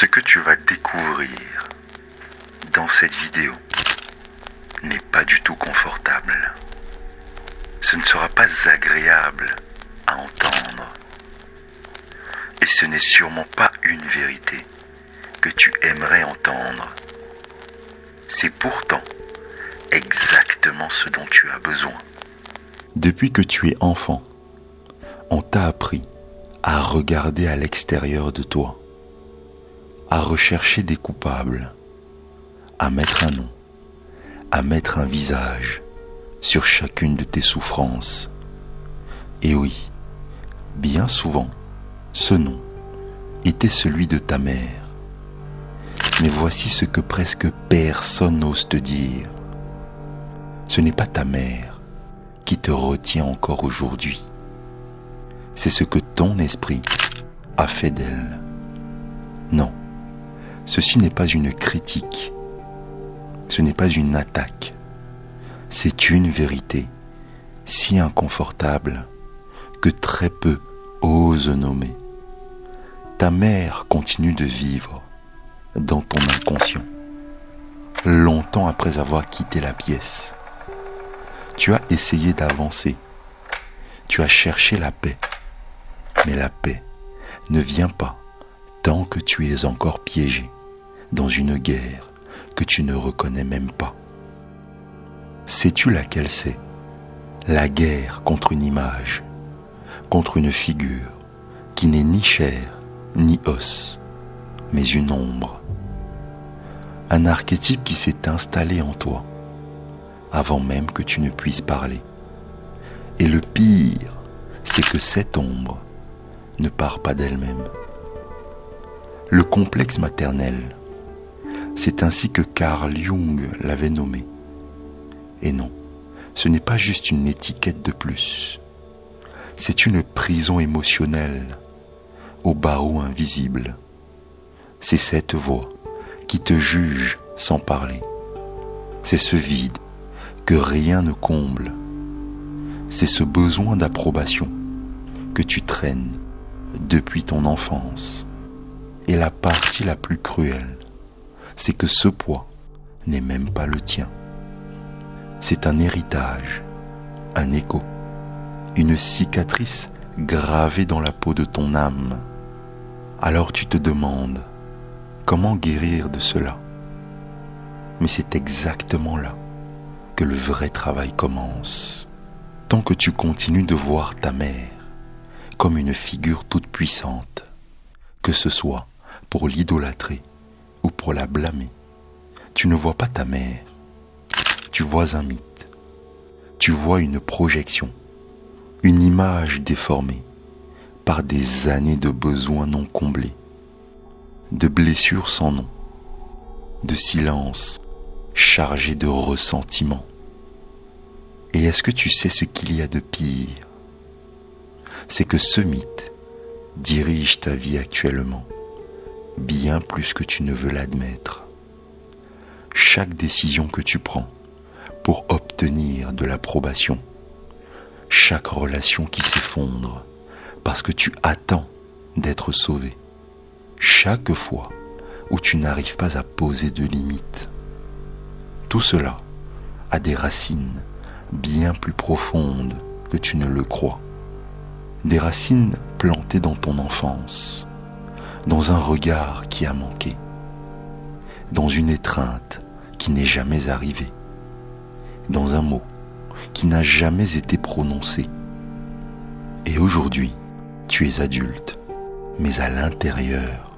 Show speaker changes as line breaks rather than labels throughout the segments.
Ce que tu vas découvrir dans cette vidéo n'est pas du tout confortable. Ce ne sera pas agréable à entendre. Et ce n'est sûrement pas une vérité que tu aimerais entendre. C'est pourtant exactement ce dont tu as besoin. Depuis que tu es enfant, on t'a appris à regarder à l'extérieur de toi, à rechercher des coupables, à mettre un nom, à mettre un visage sur chacune de tes souffrances. Et oui, bien souvent, ce nom était celui de ta mère. Mais voici ce que presque personne n'ose te dire. Ce n'est pas ta mère qui te retient encore aujourd'hui. C'est ce que ton esprit a fait d'elle. Non, ceci n'est pas une critique. Ce n'est pas une attaque. C'est une vérité si inconfortable que très peu osent nommer. Ta mère continue de vivre dans ton inconscient, longtemps après avoir quitté la pièce. Tu as essayé d'avancer, tu as cherché la paix, mais la paix ne vient pas tant que tu es encore piégé dans une guerre que tu ne reconnais même pas. Sais-tu laquelle c'est? La guerre contre une image, contre une figure qui n'est ni chair ni os, mais une ombre. Un archétype qui s'est installé en toi avant même que tu ne puisses parler. Et le pire, c'est que cette ombre ne part pas d'elle-même. Le complexe maternel, c'est ainsi que Carl Jung l'avait nommé. Et non, ce n'est pas juste une étiquette de plus. C'est une prison émotionnelle aux barreaux invisibles. C'est cette voix qui te juge sans parler. C'est ce vide que rien ne comble. C'est ce besoin d'approbation que tu traînes depuis ton enfance. Et la partie la plus cruelle, c'est que ce poids n'est même pas le tien. C'est un héritage, un écho, une cicatrice gravée dans la peau de ton âme. Alors tu te demandes, comment guérir de cela? Mais c'est exactement là que le vrai travail commence. Tant que tu continues de voir ta mère comme une figure toute puissante, que ce soit pour l'idolâtrer ou pour la blâmer, tu ne vois pas ta mère. Tu vois un mythe, tu vois une projection, une image déformée par des années de besoins non comblés, de blessures sans nom, de silences chargés de ressentiments. Et est-ce que tu sais ce qu'il y a de pire? C'est que ce mythe dirige ta vie actuellement, bien plus que tu ne veux l'admettre. Chaque décision que tu prends pour obtenir de l'approbation, chaque relation qui s'effondre parce que tu attends d'être sauvé, chaque fois où tu n'arrives pas à poser de limites, tout cela a des racines bien plus profondes que tu ne le crois. Des racines plantées dans ton enfance, dans un regard qui a manqué, dans une étreinte qui n'est jamais arrivée, dans un mot qui n'a jamais été prononcé. Et aujourd'hui, tu es adulte, mais à l'intérieur,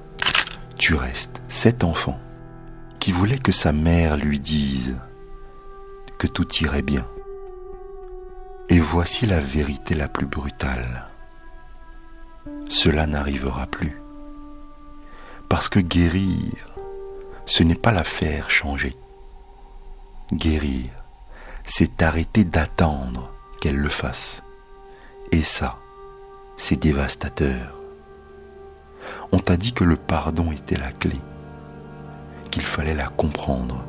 tu restes cet enfant qui voulait que sa mère lui dise que tout irait bien. Et voici la vérité la plus brutale. Cela n'arrivera plus. Parce que guérir, ce n'est pas la faire changer. Guérir, c'est arrêter d'attendre qu'elle le fasse. Et ça, c'est dévastateur. On t'a dit que le pardon était la clé, qu'il fallait la comprendre,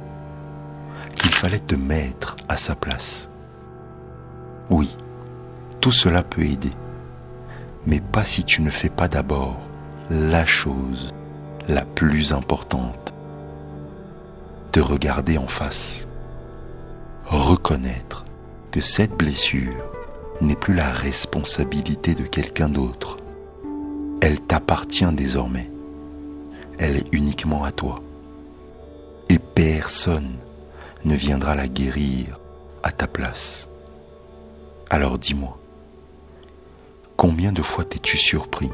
qu'il fallait te mettre à sa place. Oui, tout cela peut aider, mais pas si tu ne fais pas d'abord la chose la plus plus importante. Te regarder en face. Reconnaître que cette blessure n'est plus la responsabilité de quelqu'un d'autre. Elle t'appartient désormais. Elle est uniquement à toi. Et personne ne viendra la guérir à ta place. Alors dis-moi, combien de fois t'es-tu surpris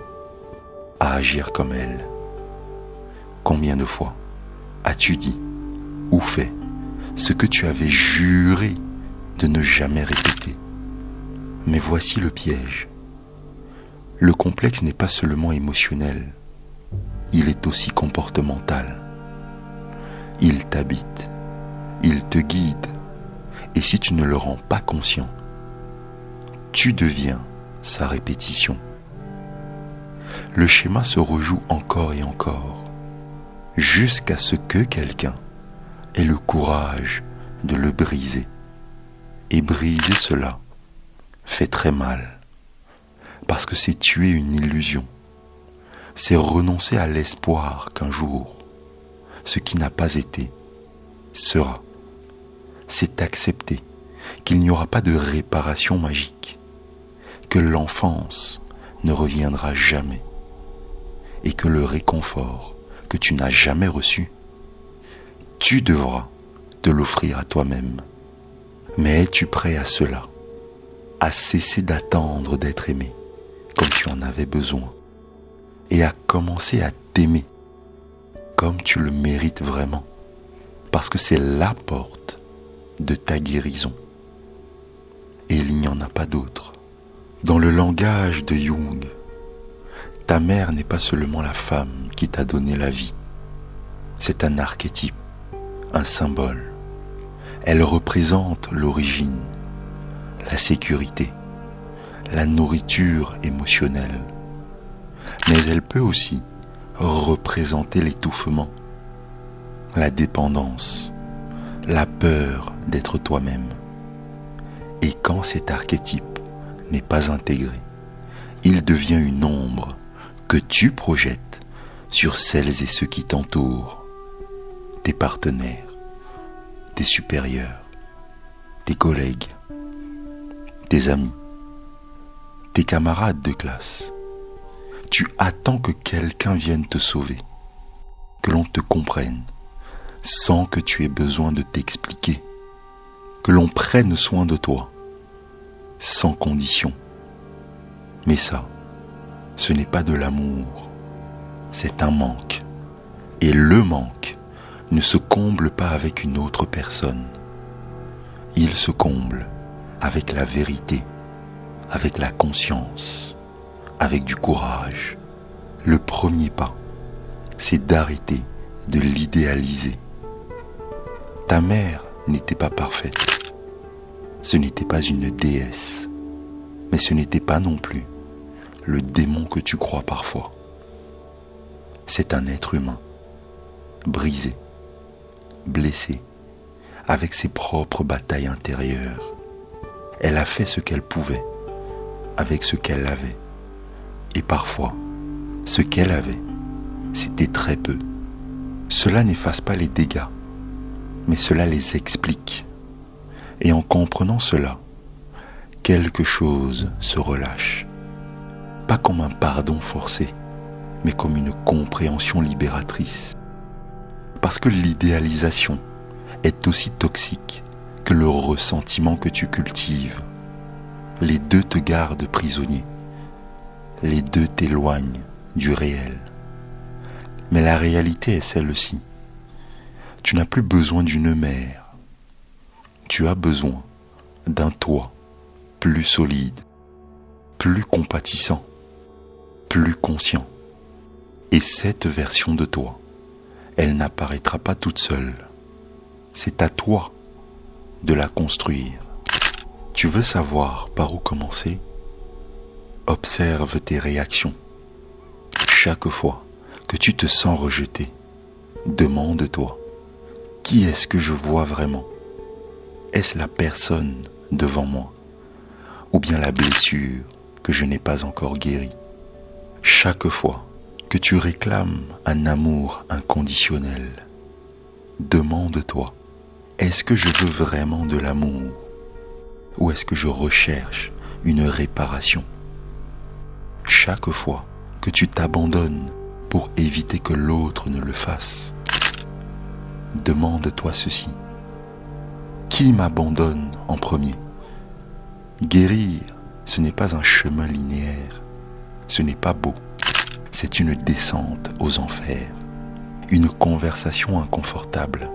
à agir comme elle? Combien de fois as-tu dit ou fait ce que tu avais juré de ne jamais répéter? Mais voici le piège. Le complexe n'est pas seulement émotionnel, il est aussi comportemental. Il t'habite, il te guide, et si tu ne le rends pas conscient, tu deviens sa répétition. Le schéma se rejoue encore et encore, jusqu'à ce que quelqu'un ait le courage de le briser. Et briser cela fait très mal, parce que c'est tuer une illusion, c'est renoncer à l'espoir qu'un jour, ce qui n'a pas été, sera. C'est accepter qu'il n'y aura pas de réparation magique, que l'enfance ne reviendra jamais, et que le réconfort que tu n'as jamais reçu, tu devras te l'offrir à toi-même. Mais es-tu prêt à cela, à cesser d'attendre d'être aimé comme tu en avais besoin, et à commencer à t'aimer comme tu le mérites vraiment, parce que c'est la porte de ta guérison. Et il n'y en a pas d'autre. Dans le langage de Jung, ta mère n'est pas seulement la femme qui t'a donné la vie. C'est un archétype, un symbole. Elle représente l'origine, la sécurité, la nourriture émotionnelle. Mais elle peut aussi représenter l'étouffement, la dépendance, la peur d'être toi-même. Et quand cet archétype n'est pas intégré, il devient une ombre que tu projettes sur celles et ceux qui t'entourent, tes partenaires, tes supérieurs, tes collègues, tes amis, tes camarades de classe. Tu attends que quelqu'un vienne te sauver, que l'on te comprenne, sans que tu aies besoin de t'expliquer, que l'on prenne soin de toi, sans condition. Mais ça, ce n'est pas de l'amour, c'est un manque. Et le manque ne se comble pas avec une autre personne. Il se comble avec la vérité, avec la conscience, avec du courage. Le premier pas, c'est d'arrêter de l'idéaliser. Ta mère n'était pas parfaite. Ce n'était pas une déesse, mais ce n'était pas non plus le démon que tu crois parfois. C'est un être humain, brisé, blessé, avec ses propres batailles intérieures. Elle a fait ce qu'elle pouvait, avec ce qu'elle avait. Et parfois, ce qu'elle avait, c'était très peu. Cela n'efface pas les dégâts, mais cela les explique. Et en comprenant cela, quelque chose se relâche. Pas comme un pardon forcé, mais comme une compréhension libératrice. Parce que l'idéalisation est aussi toxique que le ressentiment que tu cultives. Les deux te gardent prisonnier. Les deux t'éloignent du réel. Mais la réalité est celle-ci. Tu n'as plus besoin d'une mère. Tu as besoin d'un toi plus solide, plus compatissant, plus conscient. Et cette version de toi, elle n'apparaîtra pas toute seule. C'est à toi de la construire. Tu veux savoir par où commencer? Observe tes réactions. Chaque fois que tu te sens rejeté, demande-toi, qui est-ce que je vois vraiment? Est-ce la personne devant moi? Ou bien la blessure que je n'ai pas encore guérie? Chaque fois que tu réclames un amour inconditionnel. Demande-toi, est-ce que je veux vraiment de l'amour ou est-ce que je recherche une réparation? Chaque fois que tu t'abandonnes pour éviter que l'autre ne le fasse, demande-toi ceci. Qui m'abandonne en premier? Guérir, ce n'est pas un chemin linéaire. Ce n'est pas beau. C'est une descente aux enfers. Une conversation inconfortable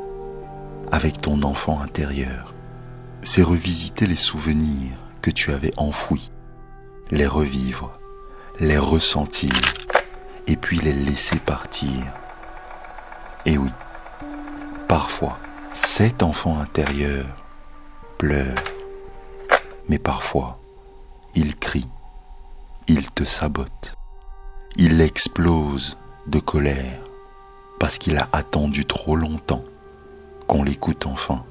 avec ton enfant intérieur. C'est revisiter les souvenirs que tu avais enfouis, les revivre, les ressentir et puis les laisser partir. Et oui, parfois, cet enfant intérieur pleure, mais parfois, il crie, il te sabote, il explose de colère parce qu'il a attendu trop longtemps qu'on l'écoute enfin.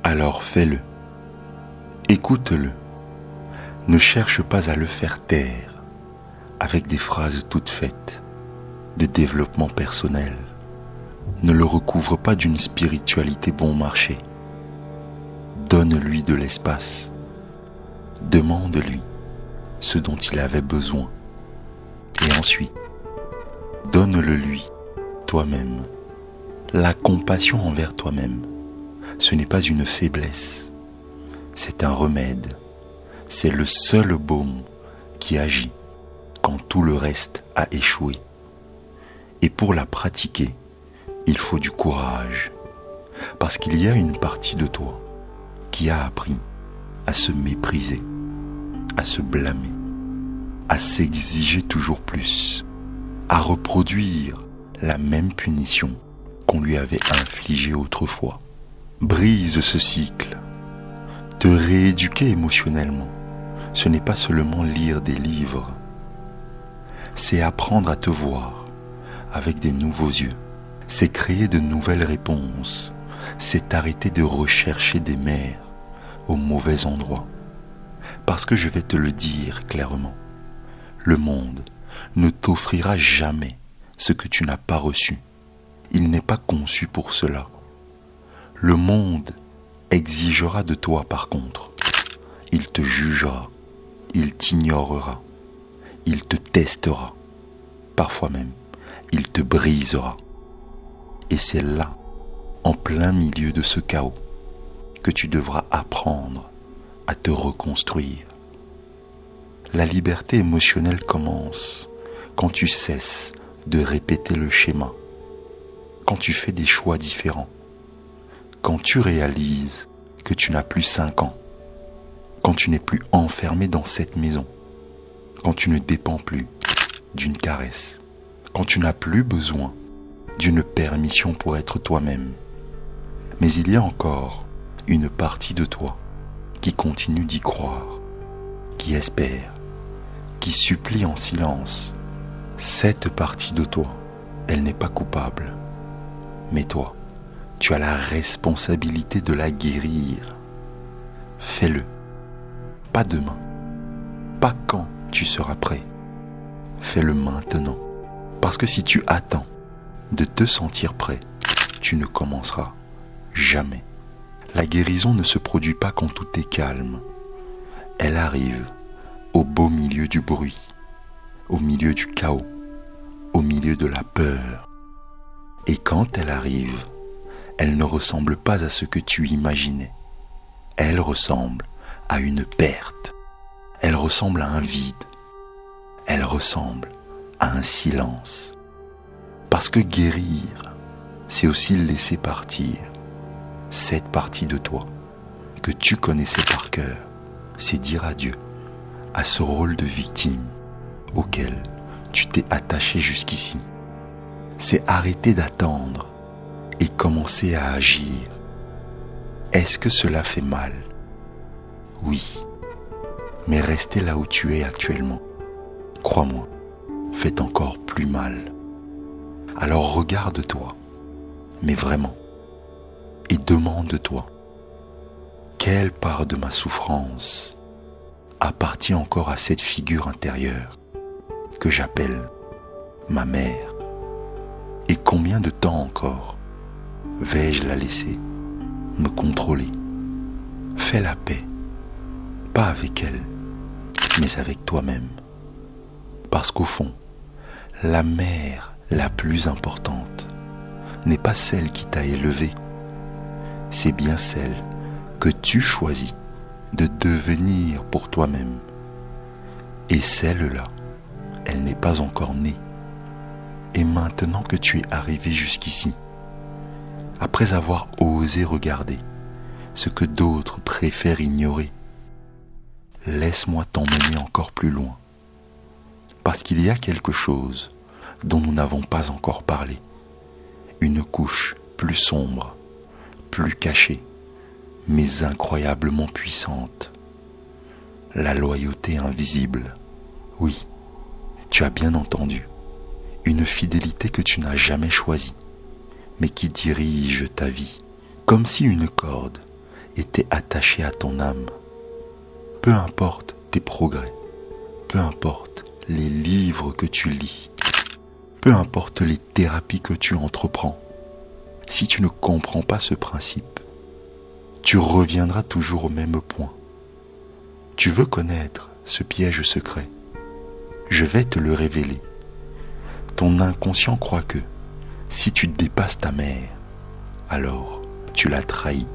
Alors fais-le, écoute-le, ne cherche pas à le faire taire avec des phrases toutes faites de développement personnel. Ne le recouvre pas d'une spiritualité bon marché. Donne-lui de l'espace. Demande-lui ce dont il avait besoin. Et ensuite, donne-le lui, toi-même. La compassion envers toi-même, ce n'est pas une faiblesse. C'est un remède. C'est le seul baume qui agit quand tout le reste a échoué. Et pour la pratiquer, il faut du courage, parce qu'il y a une partie de toi qui a appris à se mépriser, à se blâmer, à s'exiger toujours plus, à reproduire la même punition qu'on lui avait infligée autrefois. Brise ce cycle. Te rééduquer émotionnellement, ce n'est pas seulement lire des livres, c'est apprendre à te voir avec des nouveaux yeux. C'est créer de nouvelles réponses. C'est arrêter de rechercher des mères au mauvais endroit. Parce que je vais te le dire clairement, le monde ne t'offrira jamais ce que tu n'as pas reçu. Il n'est pas conçu pour cela. Le monde exigera de toi par contre. Il te jugera, il t'ignorera, il te testera, parfois même, il te brisera. Et c'est là, en plein milieu de ce chaos, que tu devras apprendre à te reconstruire. La liberté émotionnelle commence quand tu cesses de répéter le schéma, quand tu fais des choix différents, quand tu réalises que tu n'as plus 5 ans, quand tu n'es plus enfermé dans cette maison, quand tu ne dépends plus d'une caresse, quand tu n'as plus besoin d'une permission pour être toi-même. Mais il y a encore une partie de toi qui continue d'y croire, qui espère, qui supplie en silence. Cette partie de toi, elle n'est pas coupable. Mais toi, tu as la responsabilité de la guérir. Fais-le. Pas demain. Pas quand tu seras prêt. Fais-le maintenant. Parce que si tu attends de te sentir prêt, tu ne commenceras jamais. La guérison ne se produit pas quand tout est calme. Elle arrive au beau milieu du bruit, au milieu du chaos, au milieu de la peur. Et quand elle arrive, elle ne ressemble pas à ce que tu imaginais. Elle ressemble à une perte. Elle ressemble à un vide. Elle ressemble à un silence. Parce que guérir, c'est aussi laisser partir cette partie de toi que tu connaissais par cœur. C'est dire adieu à ce rôle de victime auquel tu t'es attaché jusqu'ici. C'est arrêter d'attendre et commencer à agir. Est-ce que cela fait mal? Oui, mais rester là où tu es actuellement, crois-moi, fait encore plus mal. Alors regarde-toi, mais vraiment, et demande-toi, quelle part de ma souffrance appartient encore à cette figure intérieure que j'appelle ma mère. Et combien de temps encore vais-je la laisser me contrôler? Fais la paix, pas avec elle, mais avec toi-même. Parce qu'au fond, la mère la plus importante n'est pas celle qui t'a élevé, c'est bien celle que tu choisis de devenir pour toi-même. Et celle-là, elle n'est pas encore née. Et maintenant que tu es arrivé jusqu'ici, après avoir osé regarder ce que d'autres préfèrent ignorer, laisse-moi t'emmener encore plus loin. Parce qu'il y a quelque chose dont nous n'avons pas encore parlé. Une couche plus sombre, plus cachée, mais incroyablement puissante. La loyauté invisible. Oui, tu as bien entendu. Une fidélité que tu n'as jamais choisie, mais qui dirige ta vie, comme si une corde était attachée à ton âme. Peu importe tes progrès, peu importe les livres que tu lis, peu importe les thérapies que tu entreprends, si tu ne comprends pas ce principe, tu reviendras toujours au même point. Tu veux connaître ce piège secret? Je vais te le révéler. Ton inconscient croit que si tu dépasses ta mère, alors tu l'as trahi.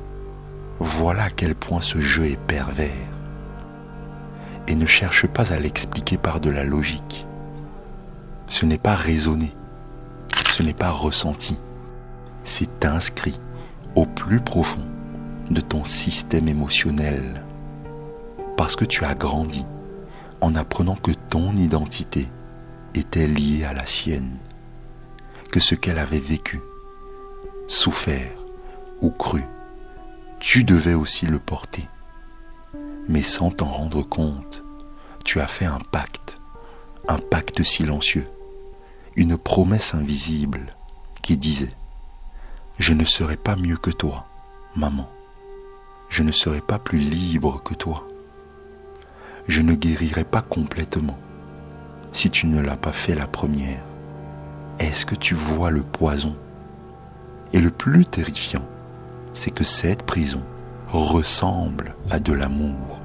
Voilà à quel point ce jeu est pervers. Et ne cherche pas à l'expliquer par de la logique. Ce n'est pas raisonné, ce n'est pas ressenti. C'est inscrit au plus profond de ton système émotionnel. Parce que tu as grandi en apprenant que ton identité était liée à la sienne, que ce qu'elle avait vécu, souffert ou cru, tu devais aussi le porter. Mais sans t'en rendre compte, tu as fait un pacte silencieux, une promesse invisible qui disait « Je ne serai pas mieux que toi, maman. Je ne serai pas plus libre que toi. Je ne guérirai pas complètement si tu ne l'as pas fait la première. » Est-ce que tu vois le poison? Et le plus terrifiant, c'est que cette prison ressemble à de l'amour.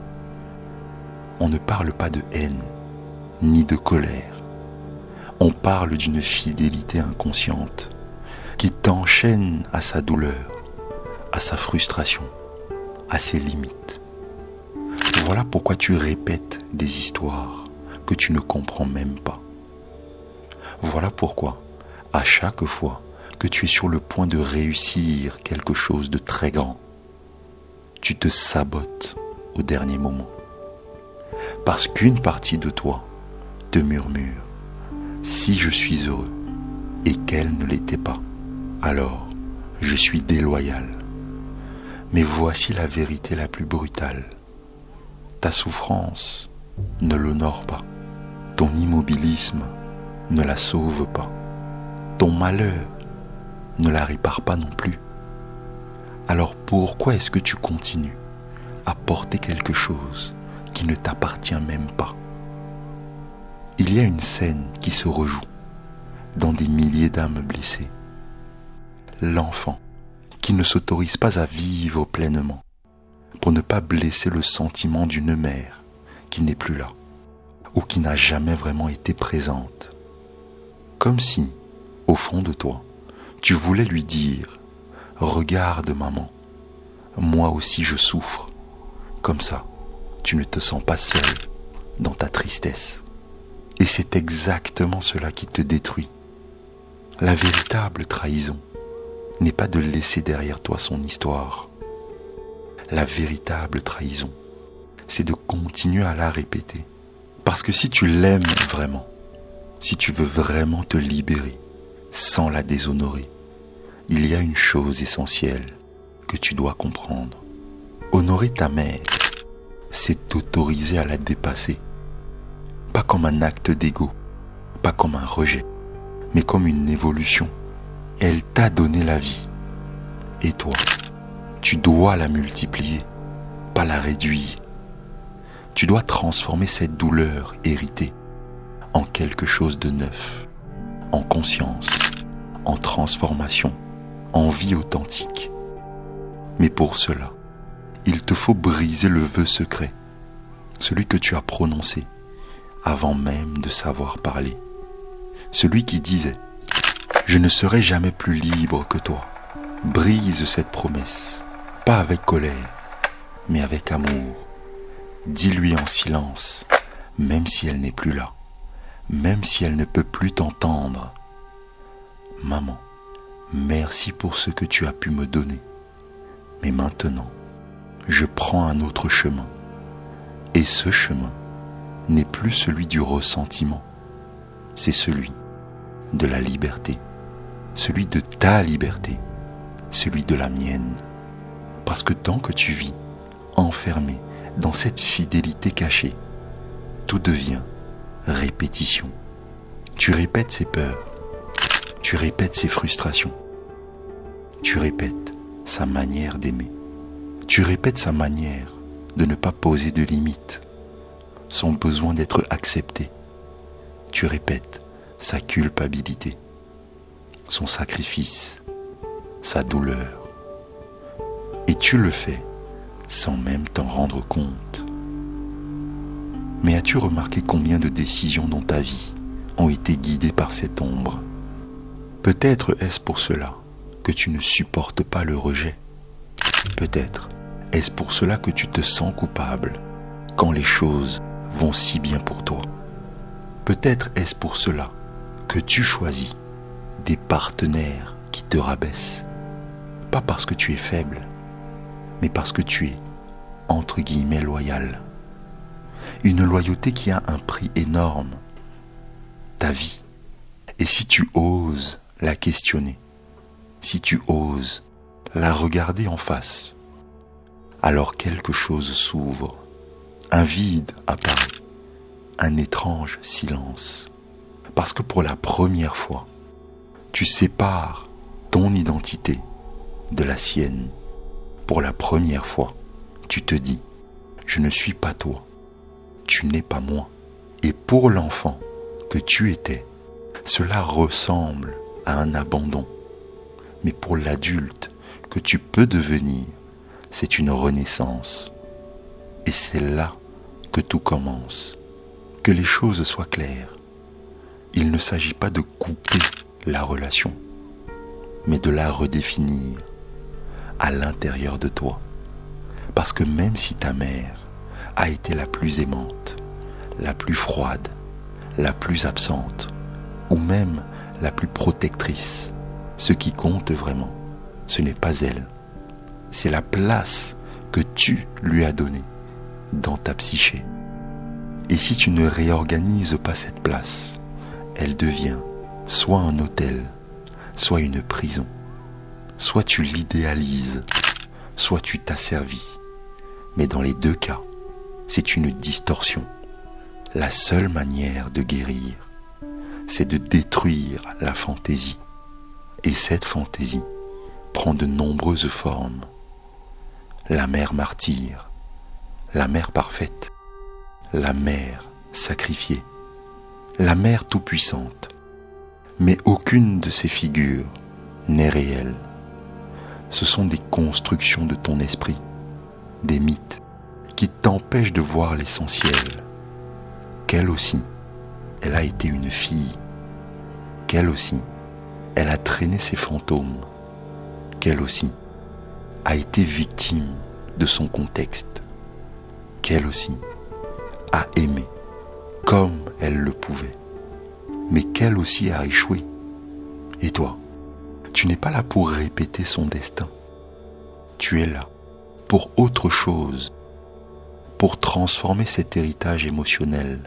On ne parle pas de haine, ni de colère. On parle d'une fidélité inconsciente qui t'enchaîne à sa douleur, à sa frustration, à ses limites. Voilà pourquoi tu répètes des histoires que tu ne comprends même pas. Voilà pourquoi, à chaque fois que tu es sur le point de réussir quelque chose de très grand, tu te sabotes au dernier moment. Parce qu'une partie de toi te murmure « Si je suis heureux et qu'elle ne l'était pas, alors je suis déloyal. » Mais voici la vérité la plus brutale. Ta souffrance ne l'honore pas. Ton immobilisme ne la sauve pas. Ton malheur ne la répare pas non plus. Alors pourquoi est-ce que tu continues à porter quelque chose qui ne t'appartient même pas? Il y a une scène qui se rejoue dans des milliers d'âmes blessées. L'enfant qui ne s'autorise pas à vivre pleinement pour ne pas blesser le sentiment d'une mère qui n'est plus là ou qui n'a jamais vraiment été présente. Comme si, au fond de toi, tu voulais lui dire « Regarde maman, moi aussi je souffre. » Comme ça, tu ne te sens pas seul dans ta tristesse. Et c'est exactement cela qui te détruit. La véritable trahison n'est pas de laisser derrière toi son histoire. La véritable trahison, c'est de continuer à la répéter. Parce que si tu l'aimes vraiment, si tu veux vraiment te libérer sans la déshonorer, il y a une chose essentielle que tu dois comprendre. Honorer ta mère, c'est t'autoriser à la dépasser. Pas comme un acte d'ego, pas comme un rejet, mais comme une évolution. Elle t'a donné la vie. Et toi, tu dois la multiplier, pas la réduire. Tu dois transformer cette douleur héritée en quelque chose de neuf, en conscience, en transformation, en vie authentique. Mais pour cela, il te faut briser le vœu secret, celui que tu as prononcé avant même de savoir parler. Celui qui disait « Je ne serai jamais plus libre que toi ». Brise cette promesse, pas avec colère, mais avec amour. Dis-lui en silence, même si elle n'est plus là, même si elle ne peut plus t'entendre. Maman, merci pour ce que tu as pu me donner. Mais maintenant, je prends un autre chemin. Et ce chemin n'est plus celui du ressentiment. C'est celui de la liberté, celui de ta liberté, celui de la mienne. Parce que tant que tu vis enfermé dans cette fidélité cachée, tout devient répétition. Tu répètes ses peurs, tu répètes ses frustrations, tu répètes sa manière d'aimer, tu répètes sa manière de ne pas poser de limites, son besoin d'être accepté, tu répètes sa culpabilité, son sacrifice, sa douleur. Et tu le fais sans même t'en rendre compte. Mais as-tu remarqué combien de décisions dans ta vie ont été guidées par cette ombre? Peut-être est-ce pour cela que tu ne supportes pas le rejet. Peut-être est-ce pour cela que tu te sens coupable quand les choses vont si bien pour toi. Peut-être est-ce pour cela que tu choisis des partenaires qui te rabaissent. Pas parce que tu es faible, mais parce que tu es, entre guillemets, loyal. Une loyauté qui a un prix énorme, ta vie. Et si tu oses la questionner, si tu oses la regarder en face, alors quelque chose s'ouvre, un vide apparaît, un étrange silence. Parce que pour la première fois, tu sépares ton identité de la sienne. Pour la première fois, tu te dis, je ne suis pas toi, tu n'es pas moi. Et pour l'enfant que tu étais, cela ressemble à un abandon. Mais pour l'adulte que tu peux devenir, c'est une renaissance. Et c'est là que tout commence. Que les choses soient claires. Il ne s'agit pas de couper la relation, mais de la redéfinir à l'intérieur de toi. Parce que même si ta mère a été la plus aimante, la plus froide, la plus absente, ou même la plus protectrice, ce qui compte vraiment, ce n'est pas elle, c'est la place que tu lui as donnée dans ta psyché. Et si tu ne réorganises pas cette place, elle devient soit un hôtel, soit une prison. Soit tu l'idéalises, soit tu t'asservis. Mais dans les deux cas, c'est une distorsion. La seule manière de guérir, c'est de détruire la fantaisie. Et cette fantaisie prend de nombreuses formes. La mère martyre, la mère parfaite, la mère sacrifiée, la mère tout-puissante. Mais aucune de ces figures n'est réelle. Ce sont des constructions de ton esprit, des mythes qui t'empêchent de voir l'essentiel. Qu'elle aussi, elle a été une fille. Qu'elle aussi, elle a traîné ses fantômes. Qu'elle aussi a été victime de son contexte. Qu'elle aussi a aimé comme elle le pouvait. Mais qu'elle aussi a échoué. Et toi, tu n'es pas là pour répéter son destin. Tu es là pour autre chose, pour transformer cet héritage émotionnel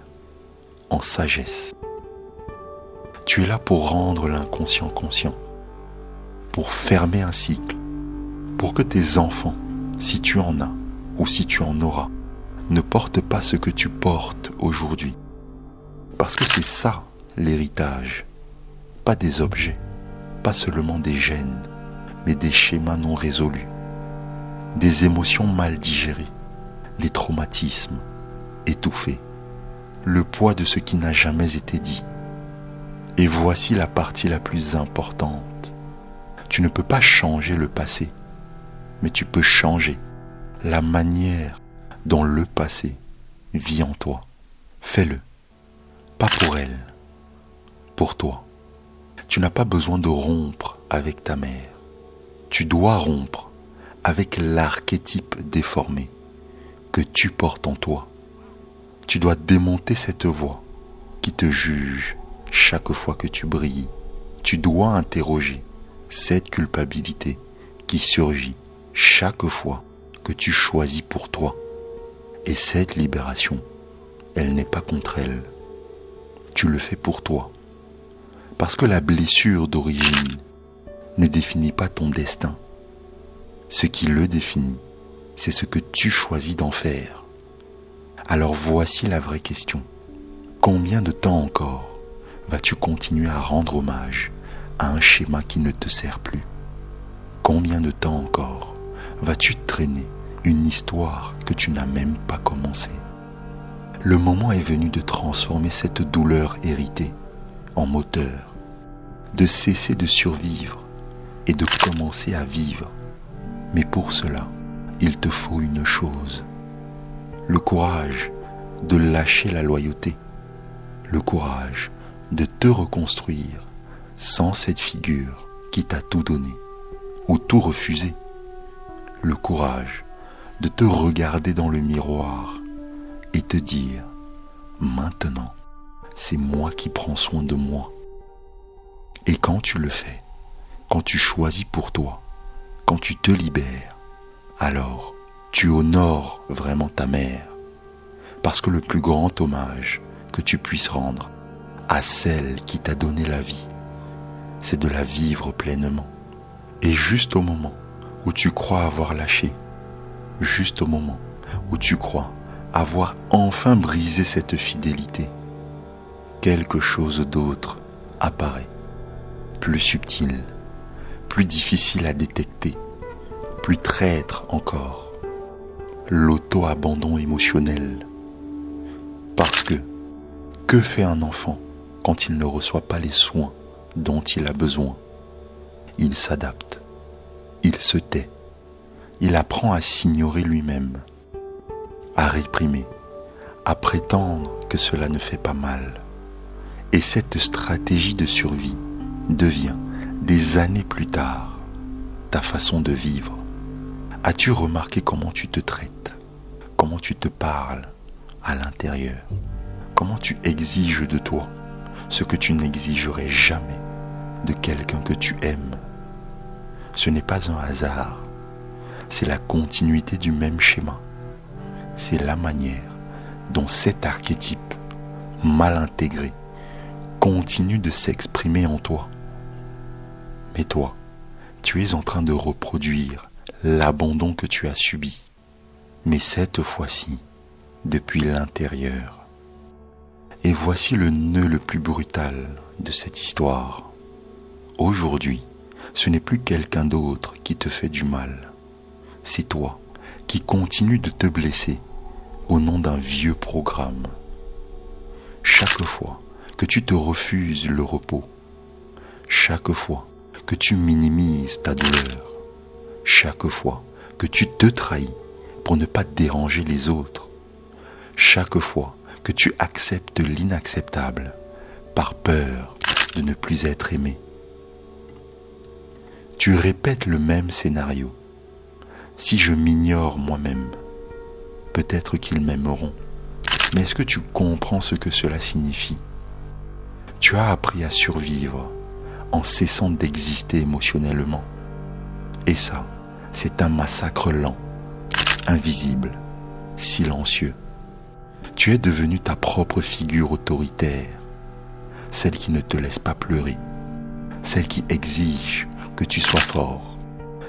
en sagesse. Tu es là pour rendre l'inconscient conscient, pour fermer un cycle, pour que tes enfants, si tu en as ou si tu en auras, ne portent pas ce que tu portes aujourd'hui. Parce que c'est ça l'héritage, pas des objets, pas seulement des gènes, mais des schémas non résolus, des émotions mal digérées, des traumatismes étouffés, le poids de ce qui n'a jamais été dit. Et voici la partie la plus importante. Tu ne peux pas changer le passé, mais tu peux changer la manière dont le passé vit en toi. Fais-le. Pas pour elle, pour toi. Tu n'as pas besoin de rompre avec ta mère. Tu dois rompre avec l'archétype déformé que tu portes en toi. Tu dois démonter cette voix qui te juge chaque fois que tu brilles. Tu dois interroger cette culpabilité qui surgit chaque fois que tu choisis pour toi. Et cette libération, elle n'est pas contre elle. Tu le fais pour toi. Parce que la blessure d'origine ne définit pas ton destin. Ce qui le définit, c'est ce que tu choisis d'en faire. Alors voici la vraie question. Combien de temps encore vas-tu continuer à rendre hommage à un schéma qui ne te sert plus? Combien de temps encore vas-tu traîner une histoire que tu n'as même pas commencée? Le moment est venu de transformer cette douleur héritée en moteur, de cesser de survivre et de commencer à vivre. Mais pour cela, il te faut une chose, le courage de lâcher la loyauté, le courage de te reconstruire sans cette figure qui t'a tout donné ou tout refusé, le courage de te regarder dans le miroir et te dire « Maintenant, c'est moi qui prends soin de moi ». Et quand tu le fais, quand tu choisis pour toi, quand tu te libères, alors tu honores vraiment ta mère. Parce que le plus grand hommage que tu puisses rendre à celle qui t'a donné la vie, c'est de la vivre pleinement. Et juste au moment où tu crois avoir lâché, juste au moment où tu crois avoir enfin brisé cette fidélité, quelque chose d'autre apparaît, plus subtil, plus difficile à détecter, plus traître encore, l'auto-abandon émotionnel. Parce que fait un enfant quand il ne reçoit pas les soins dont il a besoin? Il s'adapte, il se tait, il apprend à s'ignorer lui-même, à réprimer, à prétendre que cela ne fait pas mal. Et cette stratégie de survie devient, des années plus tard, ta façon de vivre. As-tu remarqué comment tu te traites, comment tu te parles à l'intérieur, comment tu exiges de toi ce que tu n'exigerais jamais de quelqu'un que tu aimes? Ce n'est pas un hasard, c'est la continuité du même schéma. C'est la manière dont cet archétype mal intégré continue de s'exprimer en toi. Mais toi, tu es en train de reproduire l'abandon que tu as subi, mais cette fois-ci, depuis l'intérieur. Et voici le nœud le plus brutal de cette histoire. Aujourd'hui, ce n'est plus quelqu'un d'autre qui te fait du mal. C'est toi qui continues de te blesser au nom d'un vieux programme. Chaque fois que tu te refuses le repos, chaque fois que tu minimises ta douleur, chaque fois que tu te trahis pour ne pas déranger les autres, chaque fois que tu acceptes l'inacceptable par peur de ne plus être aimé, tu répètes le même scénario. Si je m'ignore moi-même, peut-être qu'ils m'aimeront. Mais est-ce que tu comprends ce que cela signifie? Tu as appris à survivre en cessant d'exister émotionnellement. Et ça, c'est un massacre lent, invisible, silencieux. Tu es devenu ta propre figure autoritaire, celle qui ne te laisse pas pleurer, celle qui exige que tu sois fort,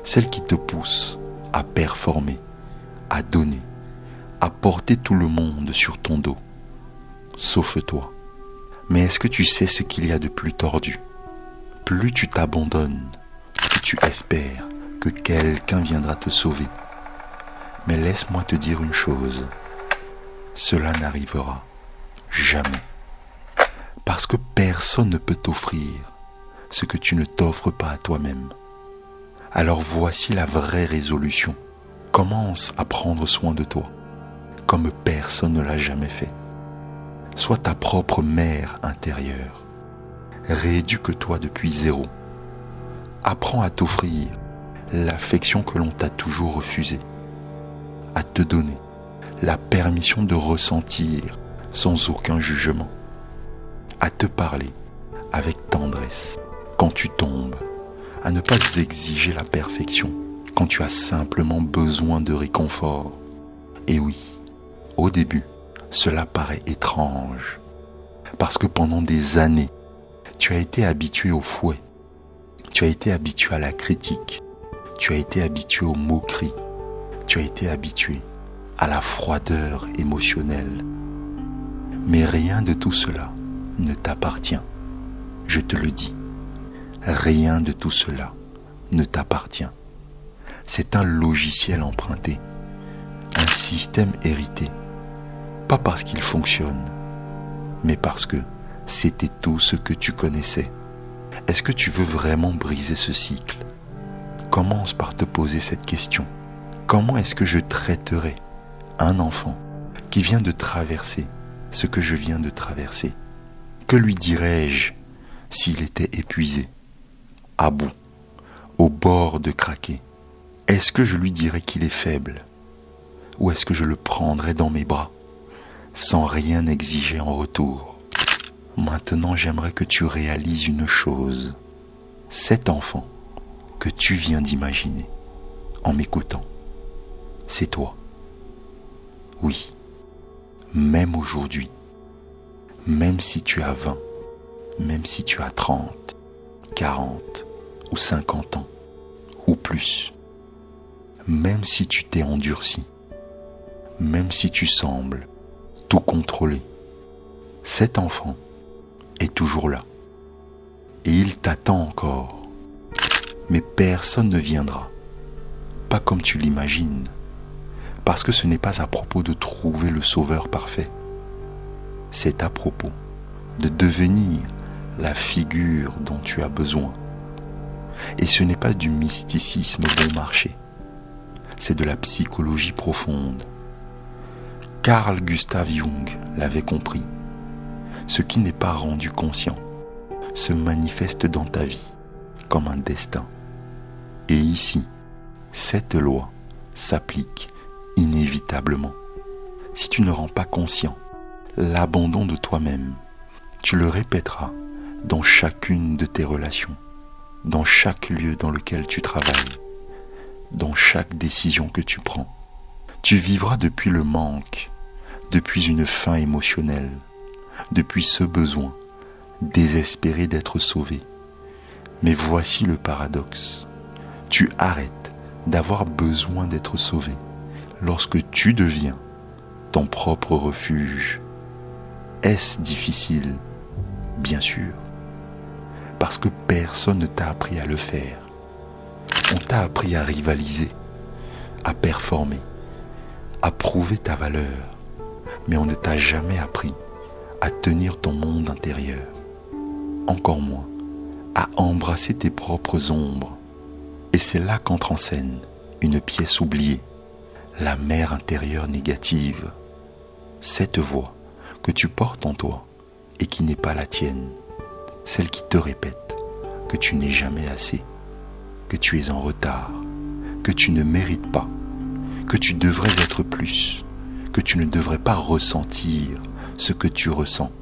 celle qui te pousse à performer, à donner, à porter tout le monde sur ton dos, sauf toi. Mais est-ce que tu sais ce qu'il y a de plus tordu? Plus tu t'abandonnes, plus tu espères que quelqu'un viendra te sauver. Mais laisse-moi te dire une chose, cela n'arrivera jamais. Parce Parce que personne ne peut t'offrir ce que tu ne t'offres pas à toi-même. Alors voici la vraie résolution. Commence à prendre soin de toi, comme personne ne l'a jamais fait. Sois ta propre mère intérieure. Rééduque-toi depuis zéro. Apprends à t'offrir l'affection que l'on t'a toujours refusée, à te donner la permission de ressentir sans aucun jugement, à te parler avec tendresse quand tu tombes, à ne pas exiger la perfection quand tu as simplement besoin de réconfort. Et oui, au début, cela paraît étrange, parce que pendant des années, tu as été habitué au fouet, tu as été habitué à la critique, tu as été habitué aux moqueries, tu as été habitué à la froideur émotionnelle. Mais rien de tout cela ne t'appartient. Je te le dis, rien de tout cela ne t'appartient. C'est un logiciel emprunté, un système hérité, pas parce qu'il fonctionne, mais parce que c'était tout ce que tu connaissais. Est-ce que tu veux vraiment briser ce cycle? Commence par te poser cette question. Comment est-ce que je traiterai un enfant qui vient de traverser ce que je viens de traverser? Que lui dirais-je s'il était épuisé, à bout, au bord de craquer? Est-ce que je lui dirais qu'il est faible? Ou est-ce que je le prendrais dans mes bras, sans rien exiger en retour? Maintenant, j'aimerais que tu réalises une chose. Cet enfant que tu viens d'imaginer en m'écoutant, c'est toi. Oui, même aujourd'hui, même si tu as 20, même si tu as 30, 40 ou 50 ans, ou plus, même si tu t'es endurci, même si tu sembles tout contrôler, cet enfant est toujours là. Et il t'attend encore. Mais personne ne viendra, pas comme tu l'imagines, parce que ce n'est pas à propos de trouver le sauveur parfait. C'est à propos de devenir la figure dont tu as besoin. Et ce n'est pas du mysticisme bon marché, c'est de la psychologie profonde. Carl Gustav Jung l'avait compris. Ce qui n'est pas rendu conscient se manifeste dans ta vie comme un destin. Et ici, cette loi s'applique inévitablement. Si tu ne rends pas conscient l'abandon de toi-même, tu le répéteras dans chacune de tes relations, dans chaque lieu dans lequel tu travailles, dans chaque décision que tu prends. Tu vivras depuis le manque, depuis une faim émotionnelle, depuis ce besoin désespéré d'être sauvé. Mais voici le paradoxe. Tu arrêtes d'avoir besoin d'être sauvé lorsque tu deviens ton propre refuge. Est-ce difficile? Bien sûr, parce que personne ne t'a appris à le faire. On t'a appris à rivaliser, à performer, à prouver ta valeur, mais on ne t'a jamais appris à tenir ton monde intérieur, encore moins à embrasser tes propres ombres. Et c'est là qu'entre en scène une pièce oubliée, la mère intérieure négative, cette voix que tu portes en toi et qui n'est pas la tienne, celle qui te répète que tu n'es jamais assez, que tu es en retard, que tu ne mérites pas, que tu devrais être plus, que tu ne devrais pas ressentir ce que tu ressens.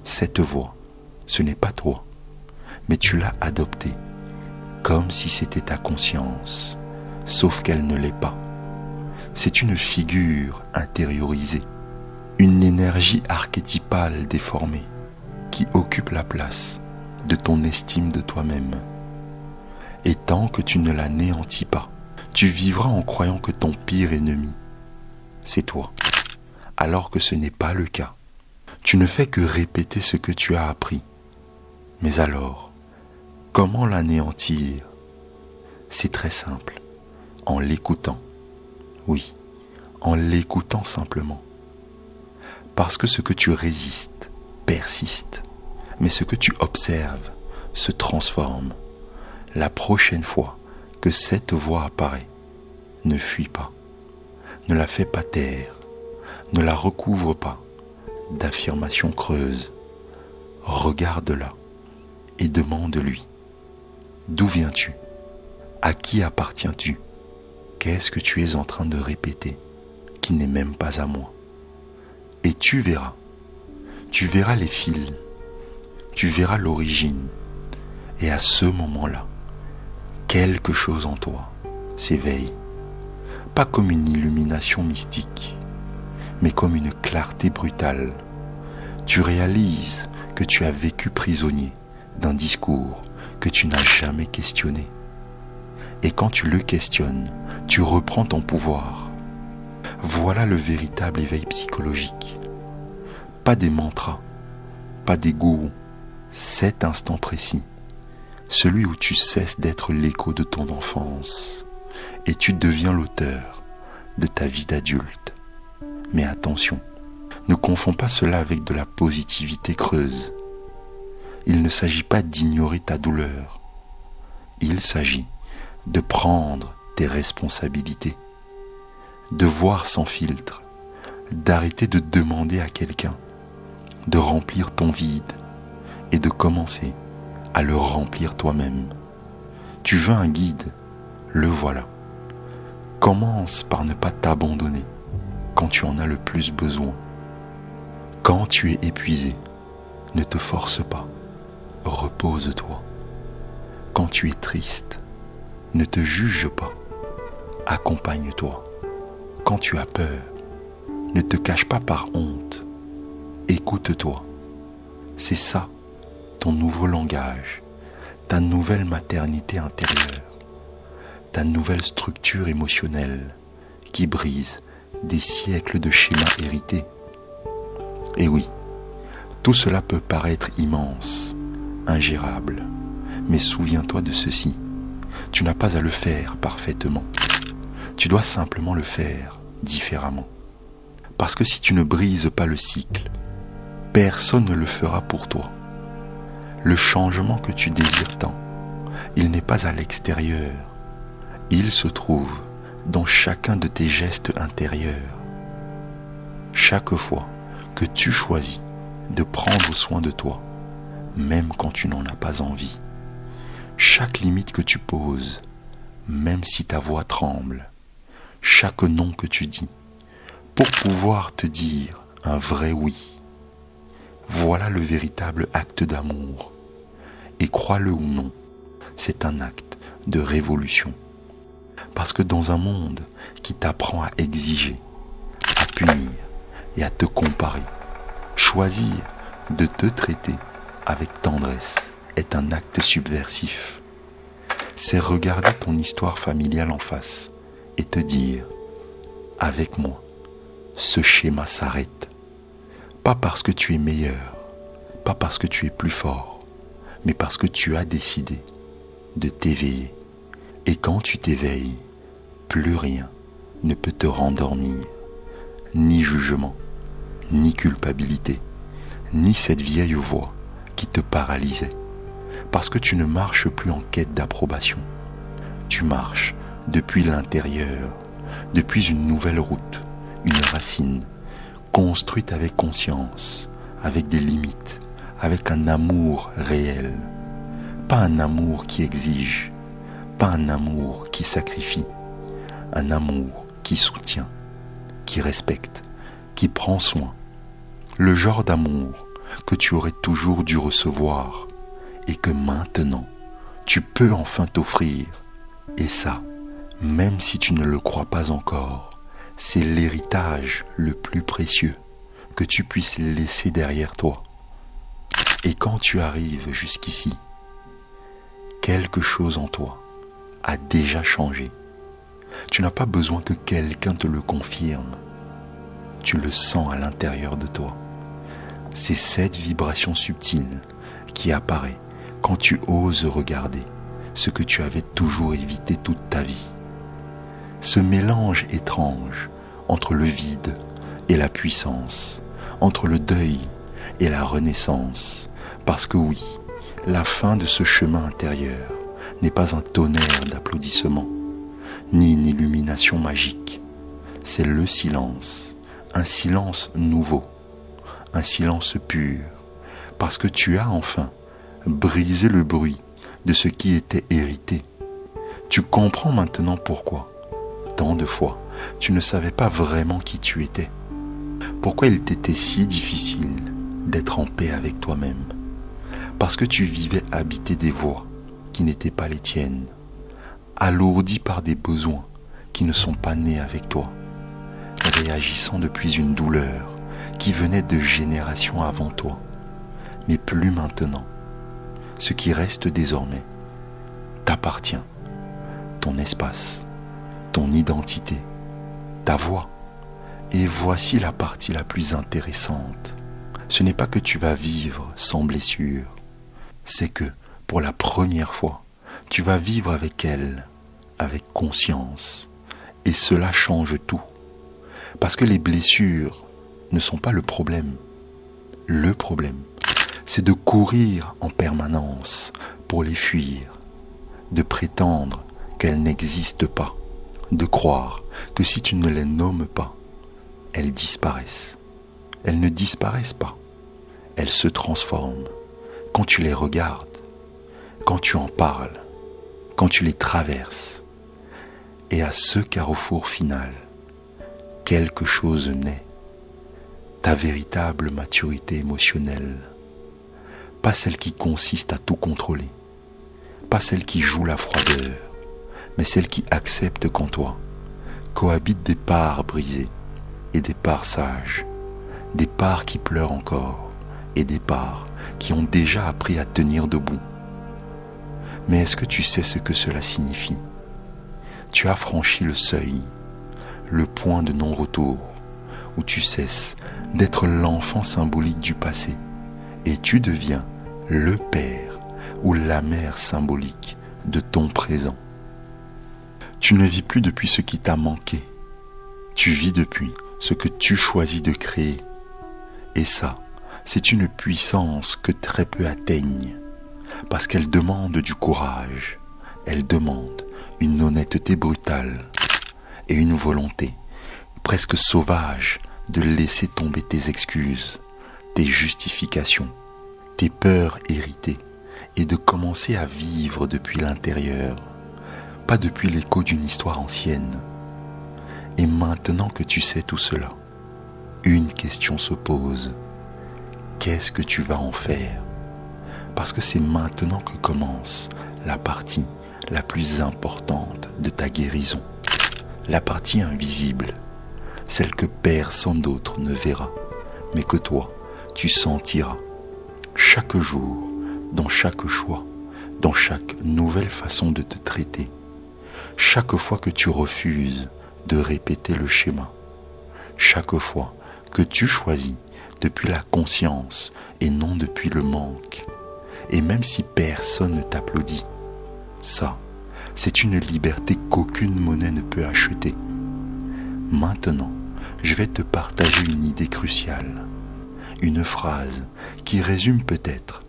Cette voix, ce n'est pas toi, mais tu l'as adoptée comme si c'était ta conscience, sauf qu'elle ne l'est pas. C'est une figure intériorisée, une énergie archétypale déformée qui occupe la place de ton estime de toi-même. Et tant que tu ne l'anéantis pas, tu vivras en croyant que ton pire ennemi, c'est toi, alors que ce n'est pas le cas. Tu ne fais que répéter ce que tu as appris. Mais alors, comment l'anéantir? C'est très simple, en l'écoutant. Oui, en l'écoutant simplement. Parce que ce que tu résistes persiste. Mais ce que tu observes se transforme. La prochaine fois que cette voix apparaît, ne fuis pas. Ne la fais pas taire. Ne la recouvre pas d'affirmations creuses. Regarde-la et demande-lui. D'où viens-tu? À qui appartiens-tu? Qu'est-ce que tu es en train de répéter qui n'est même pas à moi? Et tu verras les fils, tu verras l'origine. Et à ce moment-là, quelque chose en toi s'éveille. Pas comme une illumination mystique, mais comme une clarté brutale. Tu réalises que tu as vécu prisonnier d'un discours que tu n'as jamais questionné. Et quand tu le questionnes, tu reprends ton pouvoir. Voilà le véritable éveil psychologique. Pas des mantras, pas des gourous, cet instant précis, celui où tu cesses d'être l'écho de ton enfance et tu deviens l'auteur de ta vie d'adulte. Mais attention, ne confonds pas cela avec de la positivité creuse. Il ne s'agit pas d'ignorer ta douleur. Il s'agit de prendre tes responsabilités, de voir sans filtre, d'arrêter de demander à quelqu'un, de remplir ton vide et de commencer à le remplir toi-même. Tu veux un guide, le voilà. Commence par ne pas t'abandonner quand tu en as le plus besoin. Quand tu es épuisé, ne te force pas, repose-toi. Quand tu es triste, ne te juge pas, accompagne-toi. Quand tu as peur, ne te cache pas par honte, écoute-toi. C'est ça, ton nouveau langage, ta nouvelle maternité intérieure, ta nouvelle structure émotionnelle qui brise des siècles de schémas hérités. Et oui, tout cela peut paraître immense, ingérable, mais souviens-toi de ceci, tu n'as pas à le faire parfaitement, tu dois simplement le faire différemment. Parce que si tu ne brises pas le cycle, personne ne le fera pour toi. Le changement que tu désires tant, il n'est pas à l'extérieur, il se trouve dans chacun de tes gestes intérieurs. Chaque fois que tu choisis de prendre soin de toi, même quand tu n'en as pas envie, chaque limite que tu poses, même si ta voix tremble, chaque non que tu dis, pour pouvoir te dire un vrai oui. Voilà le véritable acte d'amour. Et crois-le ou non, c'est un acte de révolution. Parce que dans un monde qui t'apprend à exiger, à punir et à te comparer, choisir de te traiter avec tendresse est un acte subversif. C'est regarder ton histoire familiale en face et te dire, avec moi, ce schéma s'arrête. Pas parce que tu es meilleur, pas parce que tu es plus fort, mais parce que tu as décidé de t'éveiller. Et quand tu t'éveilles, plus rien ne peut te rendormir, ni jugement, ni culpabilité, ni cette vieille voix qui te paralysait, parce que tu ne marches plus en quête d'approbation. Tu marches depuis l'intérieur, depuis une nouvelle route, une racine, construite avec conscience, avec des limites, avec un amour réel. Pas un amour qui exige, pas un amour qui sacrifie, un amour qui soutient, qui respecte, qui prend soin. Le genre d'amour que tu aurais toujours dû recevoir et que maintenant tu peux enfin t'offrir. Et ça, même si tu ne le crois pas encore, c'est l'héritage le plus précieux que tu puisses laisser derrière toi. Et quand tu arrives jusqu'ici, quelque chose en toi a déjà changé. Tu n'as pas besoin que quelqu'un te le confirme. Tu le sens à l'intérieur de toi. C'est cette vibration subtile qui apparaît quand tu oses regarder ce que tu avais toujours évité toute ta vie. Ce mélange étrange entre le vide et la puissance, entre le deuil et la renaissance, Parce que oui, la fin de ce chemin intérieur n'est pas un tonnerre d'applaudissements, ni une illumination magique. C'est le silence, un silence nouveau, un silence pur, parce que tu as enfin brisé le bruit de ce qui était hérité. Tu comprends maintenant pourquoi, tant de fois, tu ne savais pas vraiment qui tu étais. Pourquoi il t'était si difficile d'être en paix avec toi-même. Parce que tu vivais habiter des voies qui n'étaient pas les tiennes, alourdi par des besoins qui ne sont pas nés avec toi, réagissant depuis une douleur qui venait de générations avant toi, mais plus maintenant. Ce qui reste désormais t'appartient, ton espace, ton identité, ta voix. Et voici la partie la plus intéressante. Ce n'est pas que tu vas vivre sans blessure, c'est que, pour la première fois, tu vas vivre avec elle, avec conscience. Et cela change tout. Parce que les blessures ne sont pas le problème. Le problème, c'est de courir en permanence pour les fuir, de prétendre qu'elles n'existent pas, de croire que si tu ne les nommes pas, elles disparaissent. Elles ne disparaissent pas. Elles se transforment quand tu les regardes, quand tu en parles, quand tu les traverses. Et à ce carrefour final, quelque chose naît. Ta véritable maturité émotionnelle. Pas celle qui consiste à tout contrôler. Pas celle qui joue la froideur, mais celle qui accepte qu'en toi cohabitent des parts brisées et des parts sages, des parts qui pleurent encore et des parts qui ont déjà appris à tenir debout. Mais est-ce que tu sais ce que cela signifie? Tu as franchi le seuil, le point de non-retour, où tu cesses d'être l'enfant symbolique du passé et tu deviens le père ou la mère symbolique de ton présent. Tu ne vis plus depuis ce qui t'a manqué, tu vis depuis ce que tu choisis de créer. Et ça, c'est une puissance que très peu atteignent, parce qu'elle demande du courage, elle demande une honnêteté brutale et une volonté presque sauvage de laisser tomber tes excuses, tes justifications, tes peurs héritées et de commencer à vivre depuis l'intérieur, pas depuis l'écho d'une histoire ancienne. Et maintenant que tu sais tout cela, une question se pose. Qu'est-ce que tu vas en faire? Parce que c'est maintenant que commence la partie la plus importante de ta guérison. La partie invisible, celle que personne d'autre ne verra, mais que toi, tu sentiras chaque jour, dans chaque choix, dans chaque nouvelle façon de te traiter, chaque fois que tu refuses de répéter le schéma, chaque fois que tu choisis depuis la conscience et non depuis le manque, et même si personne ne t'applaudit, ça, c'est une liberté qu'aucune monnaie ne peut acheter. Maintenant, je vais te partager une idée cruciale, une phrase qui résume peut-être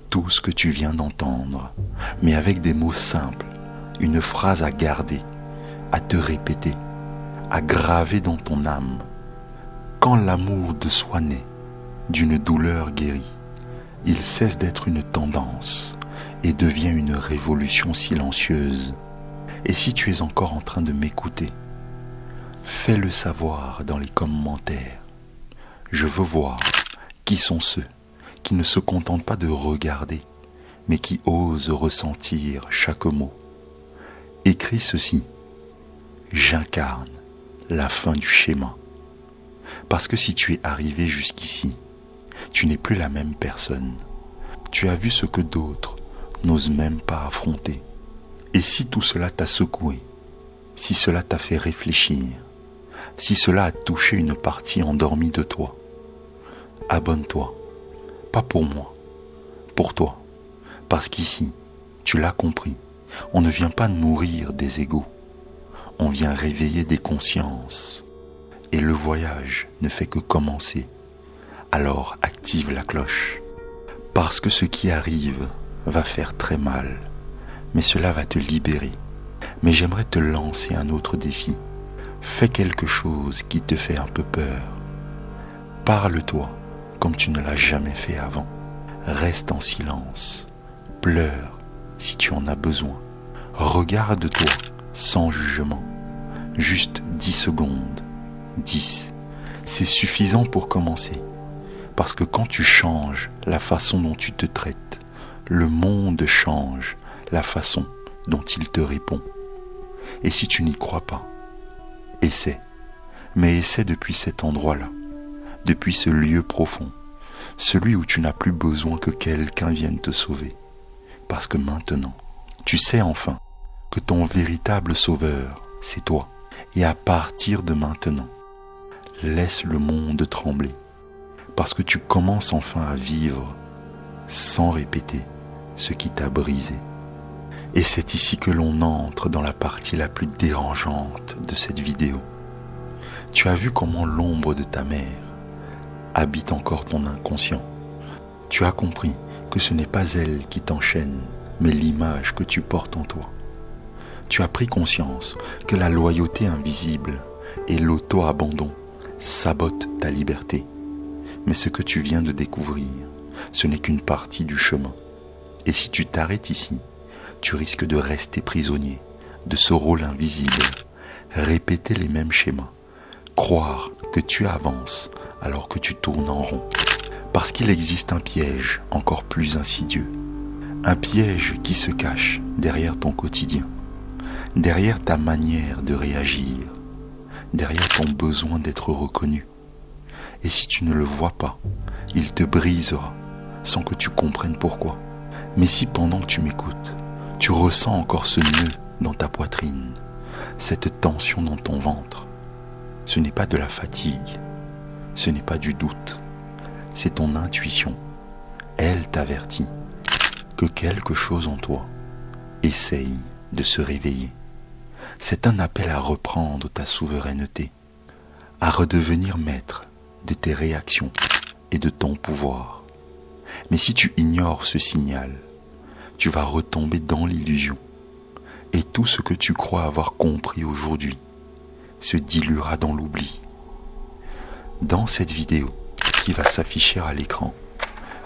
tout ce que tu viens d'entendre, mais avec des mots simples, une phrase à garder, à te répéter, à graver dans ton âme. Quand l'amour de soi naît d'une douleur guérie, il cesse d'être une tendance et devient une révolution silencieuse. Et si tu es encore en train de m'écouter, fais-le savoir dans les commentaires. Je veux voir qui sont ceux qui ne se contentent pas de regarder, mais qui osent ressentir chaque mot. Écris ceci: j'incarne la fin du schéma. Parce que si tu es arrivé jusqu'ici, tu n'es plus la même personne. Tu as vu ce que d'autres n'osent même pas affronter. Et si tout cela t'a secoué, si cela t'a fait réfléchir, si cela a touché une partie endormie de toi, abonne-toi. Pas pour moi, pour toi. Parce qu'ici, tu l'as compris, on ne vient pas nourrir des égos, on vient réveiller des consciences. Et le voyage ne fait que commencer. Alors active la cloche. Parce que ce qui arrive va faire très mal, mais cela va te libérer. Mais j'aimerais te lancer un autre défi. Fais quelque chose qui te fait un peu peur. Parle-toi comme tu ne l'as jamais fait avant. Reste en silence. Pleure si tu en as besoin. Regarde-toi sans jugement. Juste 10 secondes. 10. C'est suffisant pour commencer. Parce que quand tu changes la façon dont tu te traites, le monde change la façon dont il te répond. Et si tu n'y crois pas, essaie. Mais essaie depuis cet endroit-là, depuis ce lieu profond, celui où tu n'as plus besoin que quelqu'un vienne te sauver. Parce que maintenant, tu sais enfin que ton véritable sauveur, c'est toi. Et à partir de maintenant, laisse le monde trembler. Parce que tu commences enfin à vivre sans répéter ce qui t'a brisé. Et c'est ici que l'on entre dans la partie la plus dérangeante de cette vidéo. Tu as vu comment l'ombre de ta mère habite encore ton inconscient. Tu as compris que ce n'est pas elle qui t'enchaîne, mais l'image que tu portes en toi. Tu as pris conscience que la loyauté invisible et l'auto-abandon sabotent ta liberté. Mais ce que tu viens de découvrir, ce n'est qu'une partie du chemin. Et si tu t'arrêtes ici, tu risques de rester prisonnier de ce rôle invisible, répéter les mêmes schémas, croire que tu avances alors que tu tournes en rond. Parce qu'il existe un piège encore plus insidieux, un piège qui se cache derrière ton quotidien, derrière ta manière de réagir, derrière ton besoin d'être reconnu. Et si tu ne le vois pas, il te brisera sans que tu comprennes pourquoi. Mais si pendant que tu m'écoutes, tu ressens encore ce nœud dans ta poitrine, cette tension dans ton ventre, ce n'est pas de la fatigue, ce n'est pas du doute, c'est ton intuition. Elle t'avertit que quelque chose en toi essaye de se réveiller. C'est un appel à reprendre ta souveraineté, à redevenir maître de tes réactions et de ton pouvoir. Mais si tu ignores ce signal, tu vas retomber dans l'illusion et tout ce que tu crois avoir compris aujourd'hui se diluera dans l'oubli. Dans cette vidéo qui va s'afficher à l'écran,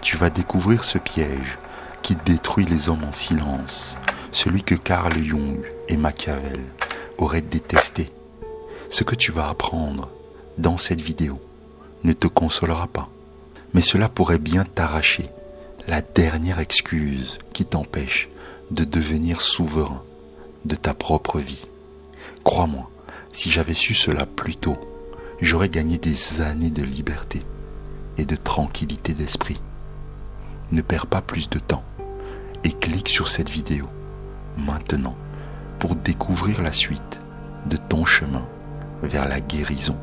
tu vas découvrir ce piège qui détruit les hommes en silence, celui que Carl Jung et Machiavel auraient détesté. Ce que tu vas apprendre dans cette vidéo ne te consolera pas, mais cela pourrait bien t'arracher la dernière excuse qui t'empêche de devenir souverain de ta propre vie. Crois-moi, si j'avais su cela plus tôt, j'aurais gagné des années de liberté et de tranquillité d'esprit. Ne perds pas plus de temps et clique sur cette vidéo maintenant pour découvrir la suite de ton chemin vers la guérison.